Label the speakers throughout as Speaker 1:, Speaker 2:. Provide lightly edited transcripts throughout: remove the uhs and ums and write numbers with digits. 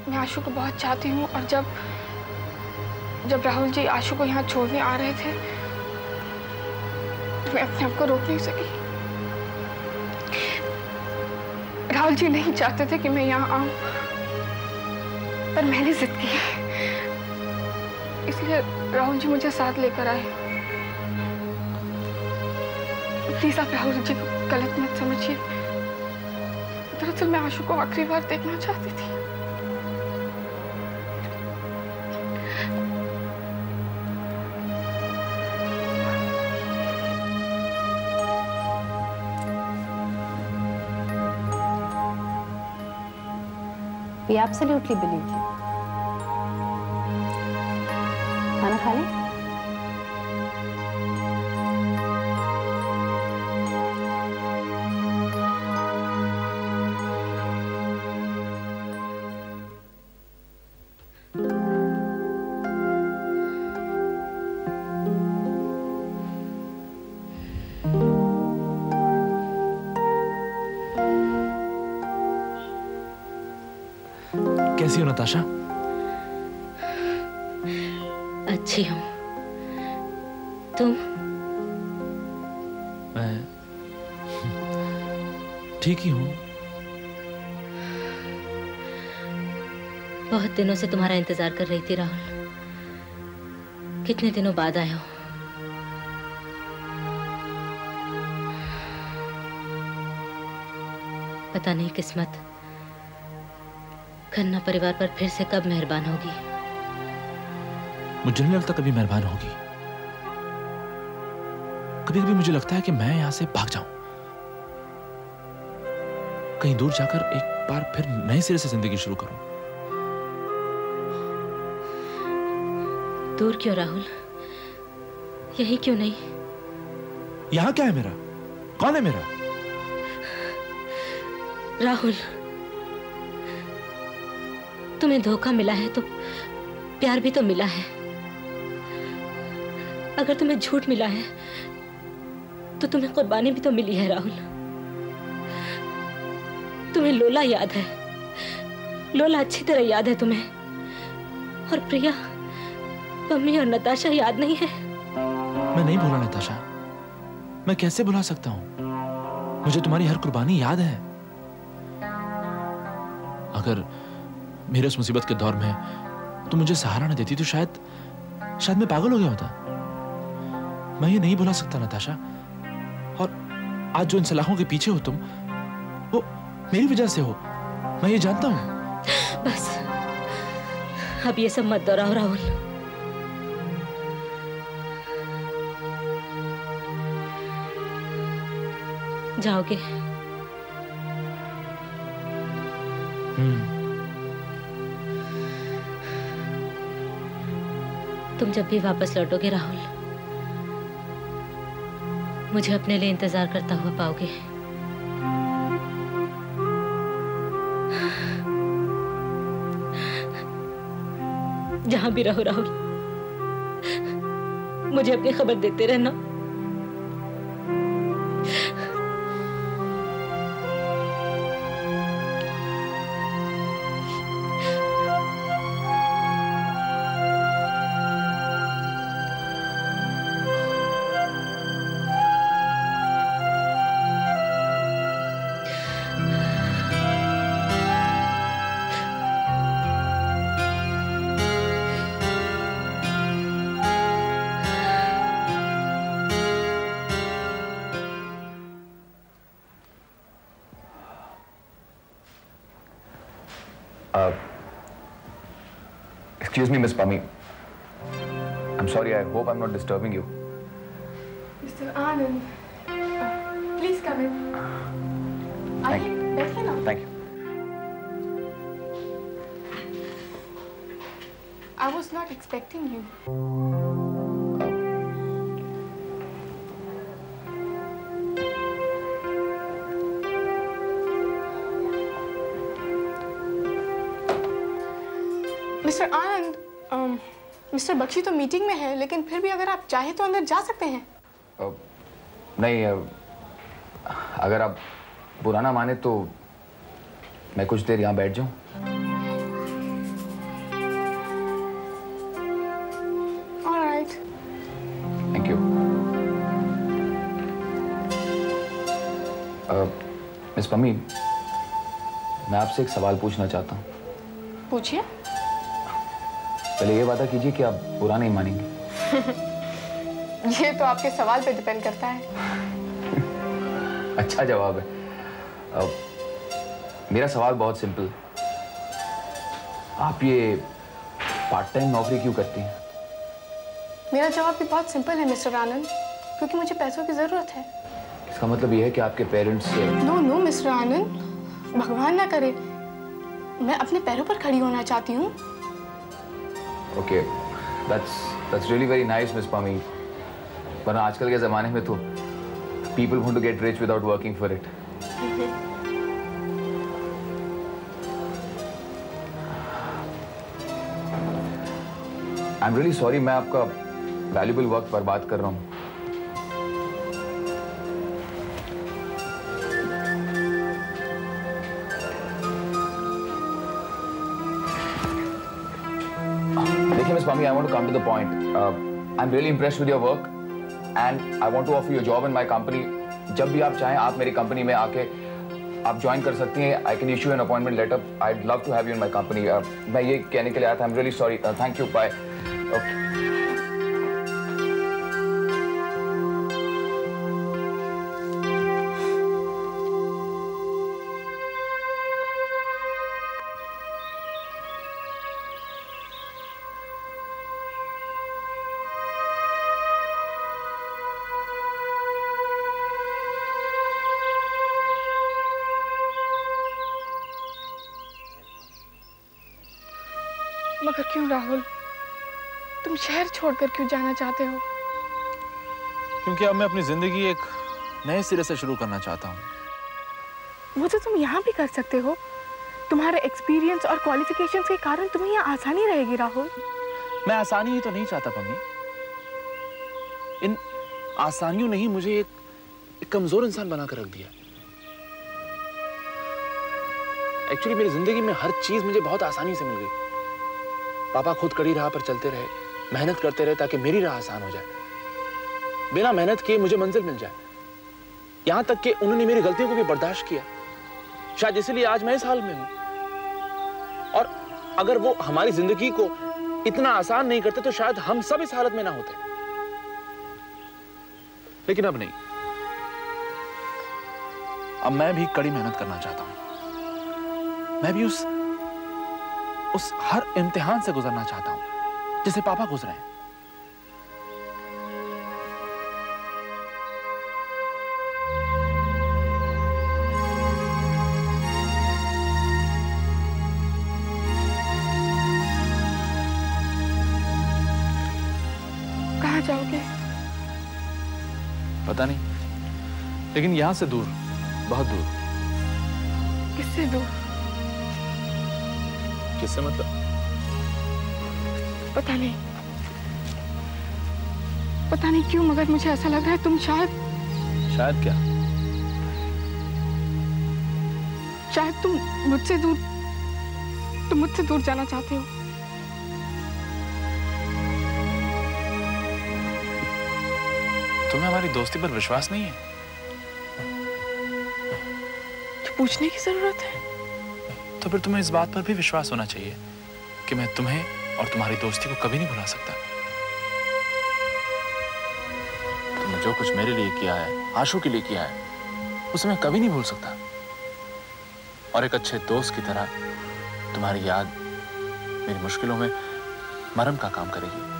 Speaker 1: मैं आशु को बहुत चाहती हूँ और जब राहुल जी आशु को यहाँ छोड़ने आ रहे थे तो मैं अपने आप को रोक नहीं सकी। राहुल जी नहीं चाहते थे कि मैं यहाँ आऊं, पर मैंने जिद की, इसलिए राहुल जी मुझे साथ लेकर आए। प्लीज आप राहुल जी को गलत मत समझिए। दरअसल मैं आशु को आखिरी बार देखना चाहती थी।
Speaker 2: We absolutely believe you. खाना खा लें?
Speaker 3: कैसी हो नताशा?
Speaker 4: अच्छी हूँ। तुम?
Speaker 3: मैं ठीक ही हूँ।
Speaker 4: बहुत दिनों से तुम्हारा इंतजार कर रही थी राहुल। कितने दिनों बाद आए हो? पता नहीं किस्मत खन्ना परिवार पर फिर से कब मेहरबान होगी।
Speaker 3: मुझे नहीं लगता कभी मेहरबान होगी। कभी कभी मुझे लगता है कि मैं यहां से भाग जाऊं, कहीं दूर जाकर एक बार फिर नए सिरे से जिंदगी शुरू करूं।
Speaker 4: दूर क्यों राहुल? यही क्यों नहीं?
Speaker 3: यहां क्या है मेरा? कौन है मेरा?
Speaker 4: राहुल, तुम्हें धोखा मिला है तो प्यार भी तो मिला है। अगर तुम्हें झूठ मिला है तो तुम्हें कुर्बानी भी तो मिली है राहुल। तुम्हें लोला याद है? लोला अच्छी तरह याद है तुम्हें? और प्रिया, मम्मी और नताशा याद नहीं है?
Speaker 3: मैं नहीं भूला नताशा। मैं कैसे भुला सकता हूं? मुझे तुम्हारी हर कुर्बानी याद है। अगर मेरे उस मुसीबत के दौर में तुम मुझे सहारा न देती तो शायद मैं पागल हो गया होता। मैं ये नहीं भुला सकता नताशा। और आज जो इन सलाखों के पीछे हो तुम, वो मेरी वजह से हो, मैं ये जानता हूं।
Speaker 4: बस अब ये सब मत दोहराओ राहुल। जाओगे? तुम जब भी वापस लौटोगे राहुल, मुझे अपने लिए इंतजार करता हुआ पाओगे। जहां भी रहो राहुल, मुझे अपनी खबर देते रहना।
Speaker 5: Excuse me, Miss Pami. I'm sorry. I hope I'm not disturbing you.
Speaker 1: Mr. Anand, please come in. आइए, बैठिए ना।
Speaker 5: Thank you.
Speaker 1: I was not expecting you. Mister Anand, mister Bakshi तो मीटिंग में है, लेकिन फिर भी अगर आप चाहें तो अंदर जा सकते हैं।
Speaker 5: नहीं, अगर आप बुरा ना माने तो मैं कुछ देर यहाँ बैठ जाऊं। मिस पम्मी, मैं आपसे एक सवाल पूछना चाहता हूँ।
Speaker 1: पूछिए।
Speaker 5: पहले ये वादा कीजिए कि आप बुरा नहीं मानेंगे।
Speaker 1: ये तो आपके सवाल पे डिपेंड करता है।
Speaker 5: अच्छा जवाब है। मेरा सवाल बहुत सिंपल है। आप ये पार्ट टाइम नौकरी क्यों करती हैं?
Speaker 1: मेरा जवाब भी बहुत सिंपल है मिस्टर आनंद, क्योंकि मुझे पैसों की जरूरत है।
Speaker 5: इसका मतलब ये है कि आपके पेरेंट्स...
Speaker 1: नो मिस्टर आनंद, भगवान ना करे, मैं अपने पैरों पर खड़ी होना चाहती हूँ।
Speaker 5: Okay, that's really very nice, Miss Pami. वरना आजकल के ज़माने में तो people want to get rich without working for it. I'm really sorry, मैं आपका valuable वक्त बर्बाद कर रहा हूँ। Miss Pami, I want to come to the point. I'm really impressed with your work, and I want to offer you a job in my company. जब भी आप चाहें, आप मेरी कंपनी में आके आप ज्वाइन कर सकती हैं. I can issue an appointment letter. I'd love to have you in my company. मैं ये कहने के लिए आया था. I'm really sorry. Thank you. Bye.
Speaker 1: मगर क्यों राहुल, तुम शहर छोड़कर क्यों जाना चाहते हो?
Speaker 3: क्योंकि अब मैं अपनी जिंदगी एक नए सिरे से शुरू करना चाहता हूँ।
Speaker 1: वो तो तुम यहाँ भी कर सकते हो। तुम्हारे एक्सपीरियंस और क्वालिफिकेशंस के कारण तुम्हें यहाँ आसानी रहेगी राहुल।
Speaker 3: मैं आसानी ही तो नहीं चाहता पम्मी। इन आसानियों ने ही मुझे एक कमजोर इंसान बनाकर रख दिया। एक्चुअली मेरी जिंदगी में हर चीज मुझे बहुत आसानी से मिल गई। पापा खुद कड़ी राह पर चलते रहे, मेहनत करते रहे ताकि मेरी राह आसान हो जाए। बिना मेहनत किए मुझे मंजिल मिल जाए। यहां तक कि उन्होंने मेरी गलतियों को भी बर्दाश्त किया। शायद इसलिए आज मैं इस हाल में हूं। और अगर वो हमारी जिंदगी को इतना आसान नहीं करते तो शायद हम सब इस हालत में ना होते। लेकिन अब नहीं। अब मैं भी कड़ी मेहनत करना चाहता हूं। मैं भी उस हर इम्तिहान से गुजरना चाहता हूं जिसे पापा गुजरे हैं।
Speaker 1: कहाँ जाओगे?
Speaker 3: पता नहीं, लेकिन यहां से दूर, बहुत दूर।
Speaker 1: किससे दूर?
Speaker 3: किससे मतलब?
Speaker 1: पता नहीं क्यों, मगर मुझे ऐसा लग रहा है तुम शायद
Speaker 3: क्या?
Speaker 1: शायद तुम मुझसे दूर जाना चाहते हो।
Speaker 3: तुम्हें हमारी दोस्ती पर विश्वास नहीं है?
Speaker 1: ये पूछने की जरूरत है?
Speaker 3: तो फिर तुम्हें इस बात पर भी विश्वास होना चाहिए कि मैं तुम्हें और तुम्हारी दोस्ती को कभी नहीं भुला सकता। तुमने जो कुछ मेरे लिए किया है, आशु के लिए किया है, उसे मैं कभी नहीं भूल सकता। और एक अच्छे दोस्त की तरह तुम्हारी याद मेरी मुश्किलों में मरहम का काम करेगी।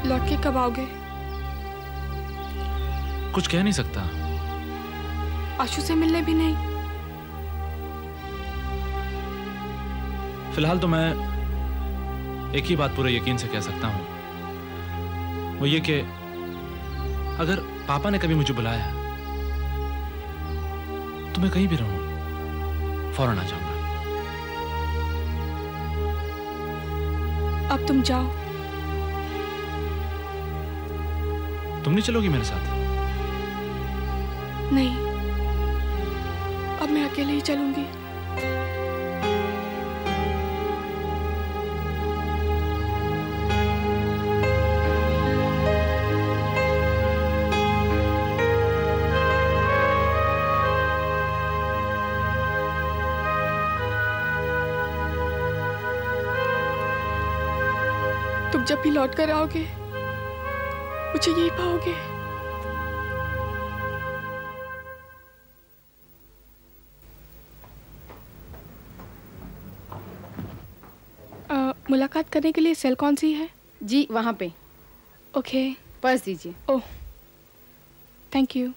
Speaker 1: लौट के कब आओगे?
Speaker 3: कुछ कह नहीं सकता।
Speaker 1: आशु से मिलने भी नहीं?
Speaker 3: फिलहाल तो मैं एक ही बात पूरे यकीन से कह सकता हूं वो ये कि अगर पापा ने कभी मुझे बुलाया तो मैं कहीं भी रहूं फौरन आ जाऊंगा।
Speaker 1: अब तुम जाओ।
Speaker 3: तुम नहीं चलोगी मेरे साथ?
Speaker 1: नहीं, अब मैं अकेले ही चलूंगी। तुम जब भी लौट कर आओगे मुझे यही पाओगे। मुलाकात करने के लिए सेल कौन सी है?
Speaker 6: जी वहाँ पे।
Speaker 1: ओके।
Speaker 6: पर्स दीजिए।
Speaker 1: ओह, थैंक यू।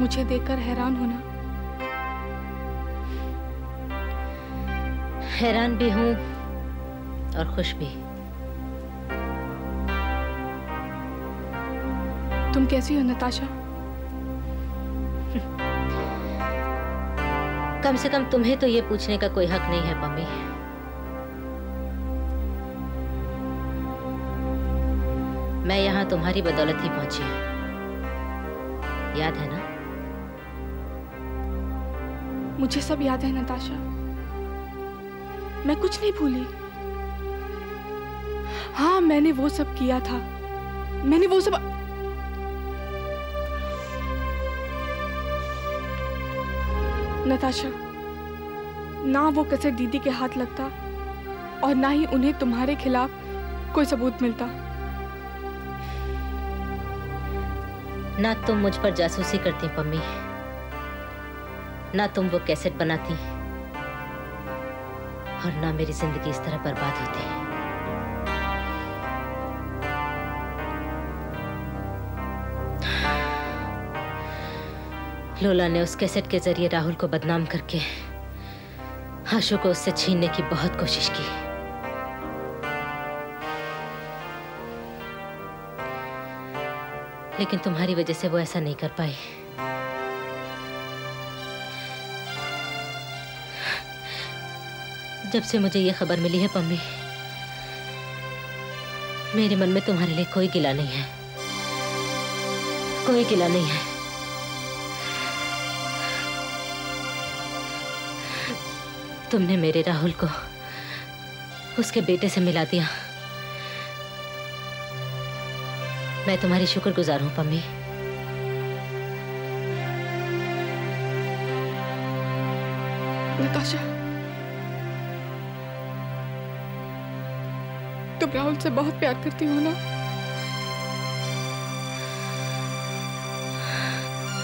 Speaker 1: मुझे देखकर हैरान होना।
Speaker 4: हैरान भी हूं और खुश भी।
Speaker 1: तुम कैसी हो नताशा?
Speaker 4: कम से कम तुम्हें तो ये पूछने का कोई हक नहीं है पम्मी। मैं यहां तुम्हारी बदौलत ही पहुंची हूं, याद है ना?
Speaker 1: मुझे सब याद है नताशा, मैं कुछ नहीं भूली। हाँ, मैंने वो सब किया था, मैंने वो सब। नताशा, ना वो कैसे दीदी के हाथ लगता और ना ही उन्हें तुम्हारे खिलाफ कोई सबूत मिलता।
Speaker 4: ना तुम मुझ पर जासूसी करती पम्मी, ना तुम वो कैसेट बनाती और ना मेरी जिंदगी इस तरह बर्बाद होती। लोला ने उस कैसेट के जरिए राहुल को बदनाम करके आशु को उससे छीनने की बहुत कोशिश की। लेकिन तुम्हारी वजह से वो ऐसा नहीं कर पाई। जब से मुझे ये खबर मिली है पम्मी, मेरे मन में तुम्हारे लिए कोई गिला नहीं है, कोई गिला नहीं है। तुमने मेरे राहुल को उसके बेटे से मिला दिया। मैं तुम्हारी शुक्रगुजार हूं पम्मी।
Speaker 1: नताशा, तुम राहुल से बहुत प्यार करती हो ना?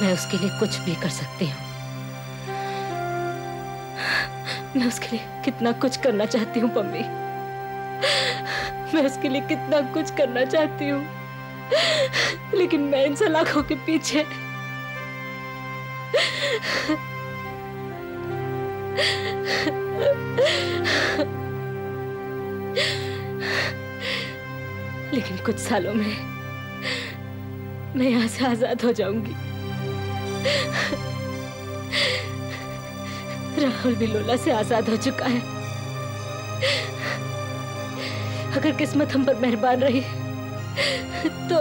Speaker 4: मैं उसके लिए कुछ भी कर सकती हूँ। मैं उसके लिए कितना कुछ करना चाहती हूँ पम्मी। मैं उसके लिए कितना कुछ करना चाहती हूँ, लेकिन मैं इन सलाखों के पीछे लेकिन कुछ सालों में मैं यहाँ से आजाद हो जाऊंगी। राहुल भी लोला से आजाद हो चुका है। अगर किस्मत हम पर मेहरबान रही तो।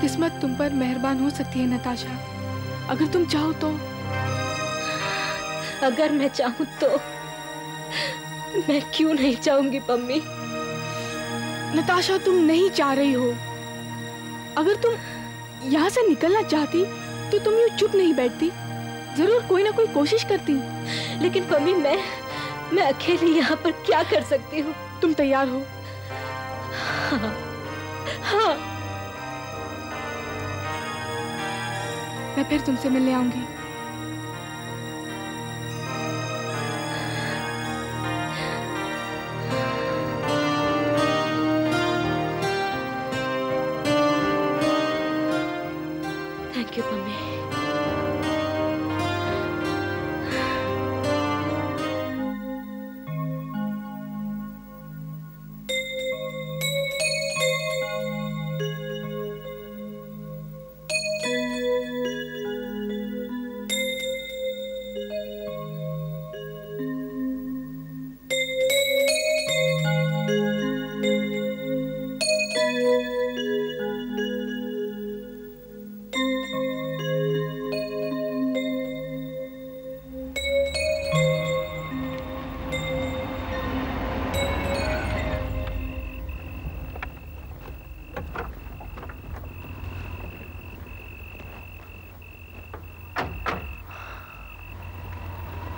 Speaker 1: किस्मत तुम पर मेहरबान हो सकती है नताशा, अगर तुम चाहो तो।
Speaker 4: अगर मैं चाहूं तो मैं क्यों नहीं चाहूंगी पम्मी?
Speaker 1: नताशा, तुम नहीं चाह रही हो। अगर तुम यहाँ से निकलना चाहती तो तुम यूँ चुप नहीं बैठती, जरूर कोई ना कोई कोशिश करती।
Speaker 4: लेकिन पम्मी, मैं अकेली यहाँ पर क्या कर सकती हूँ?
Speaker 1: तुम तैयार हो?
Speaker 4: हाँ, हाँ।
Speaker 1: मैं फिर तुमसे मिलने आऊंगी।
Speaker 4: Thank you Pammi.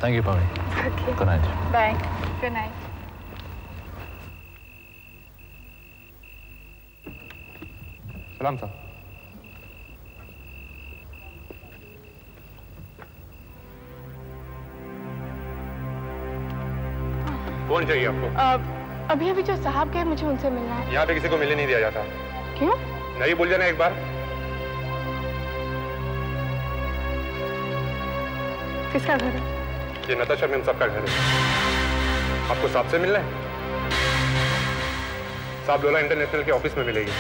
Speaker 3: Thank you, Pami.
Speaker 1: Okay.
Speaker 3: Good night.
Speaker 1: Bye. Good night.
Speaker 7: सलाम साहब। कौन चाहिए आपको?
Speaker 1: अभी अभी जो साहब गए, मुझे उनसे मिलना है।
Speaker 7: यहाँ पे किसी को मिलने नहीं दिया जाता।
Speaker 1: क्यों?
Speaker 7: नहीं बोल जाना एक बार।
Speaker 1: किसका घर है?
Speaker 7: ये नताशा मैम सबका घर है। आपको साहब से मिलना है? साहब लोला इंटरनेशनल के ऑफिस में मिलेगी।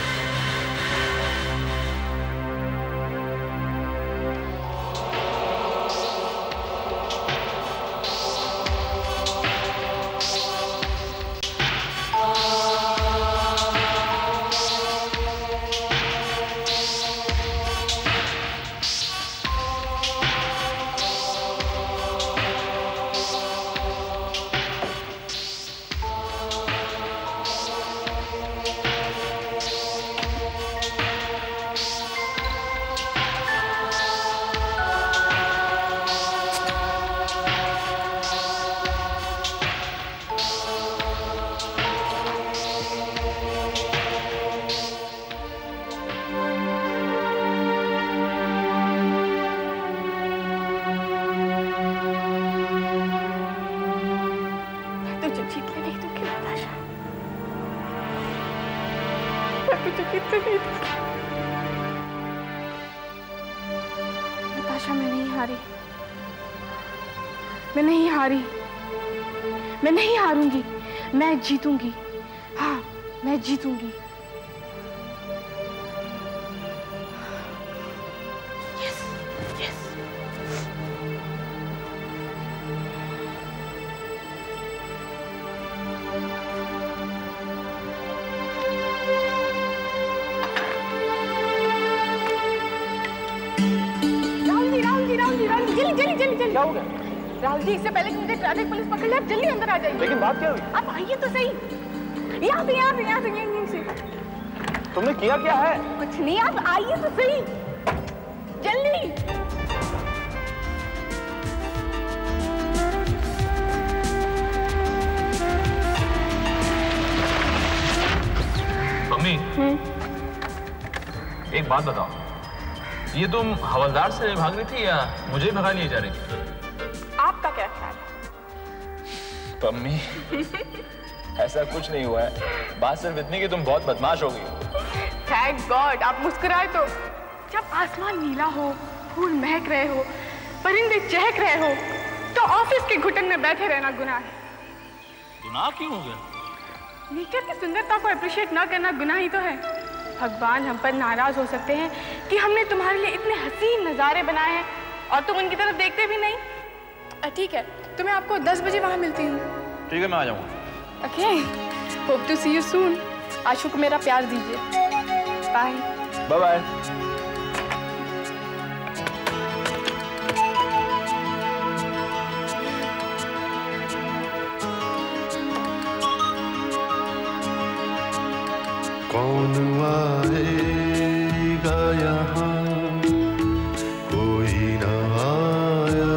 Speaker 1: नताशा, मैं नहीं हारी। मैं नहीं हारी। मैं नहीं हारूंगी। मैं जीतूंगी। हाँ, मैं जीतूंगी। Yes, yes.
Speaker 8: क्या हो गया?
Speaker 1: राहुल जी, इससे पहले कि मुझे ट्रैफिक पुलिस पकड़ ले, आप जल्दी अंदर आ जाइए।
Speaker 8: लेकिन बात क्या हुई?
Speaker 1: आप आइए तो सही। यहाँ से यहीं से।
Speaker 8: तुमने किया क्या है?
Speaker 1: कुछ नहीं, आप आइए तो सही, जल्दी।
Speaker 3: मम्मी, एक बात बताओ, ये तुम हवलदार से भाग रही थी या मुझे भगा लिए जा रही थी?
Speaker 1: आपका क्या ख्याल है?
Speaker 3: मम्मी, ऐसा कुछ नहीं हुआ है। बात सिर्फ इतनी कि तुम बहुत बदमाश हो गई।
Speaker 1: थैंक गॉड, आप मुस्कुराए तो। जब आसमान नीला हो, फूल महक रहे हो, परिंदे चहक रहे हो, तो ऑफिस के घुटन में बैठे रहना गुनाह है।
Speaker 3: गुनाह क्यों हो गया?
Speaker 1: नेचर की सुंदरता को अप्रिशिएट ना करना गुनाह ही तो है। भगवान हम पर नाराज हो सकते हैं कि हमने तुम्हारे लिए इतने हसीन नज़ारे बनाए हैं और तुम उनकी तरफ देखते भी नहीं। ठीक है, तो मैं आपको 10 बजे वहाँ मिलती हूँ।
Speaker 3: ठीक है, मैं आ जाऊँगा।
Speaker 1: Okay, hope to see you soon. Ashu को मेरा प्यार दीजिए। Bye
Speaker 3: bye bye.
Speaker 9: कौन आएगा यहाँ, कोई ना आया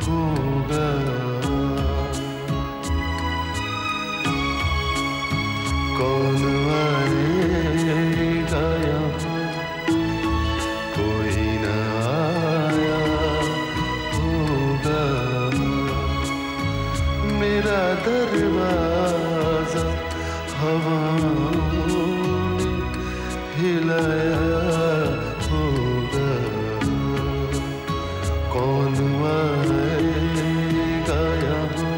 Speaker 9: होगा। कौन आएगा यहाँ, कोई ना आया होगा। मेरा दरवाजा हवाओं ने हिलाया होगा। कौन आएगा यहाँ,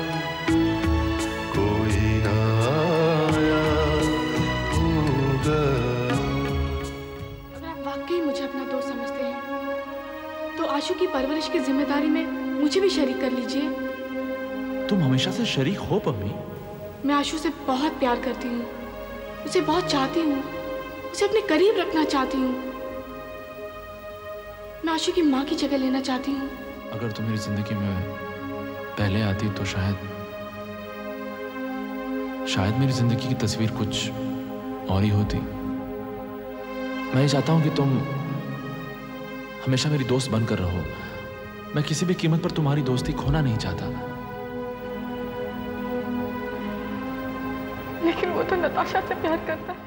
Speaker 9: कोई ना आया होगा।
Speaker 1: अगर आप वाकई मुझे अपना दोस्त समझते हैं तो आशु की परवरिश की जिम्मेदारी में मुझे भी शरीक कर लीजिए।
Speaker 3: तुम हमेशा से शरीक हो पम्मी।
Speaker 1: मैं आशु से बहुत प्यार करती हूँ, उसे बहुत चाहती हूँ, उसे अपने करीब रखना चाहती हूँ। मैं आशु की माँ की जगह लेना चाहती हूँ।
Speaker 3: अगर तुम मेरी जिंदगी में पहले आती तो शायद मेरी जिंदगी की तस्वीर कुछ और ही होती। मैं ये चाहता हूँ कि तुम हमेशा मेरी दोस्त बनकर रहो। मैं किसी भी कीमत पर तुम्हारी दोस्ती खोना नहीं चाहता।
Speaker 1: लेकिन वो तो नताशा से प्यार करता है।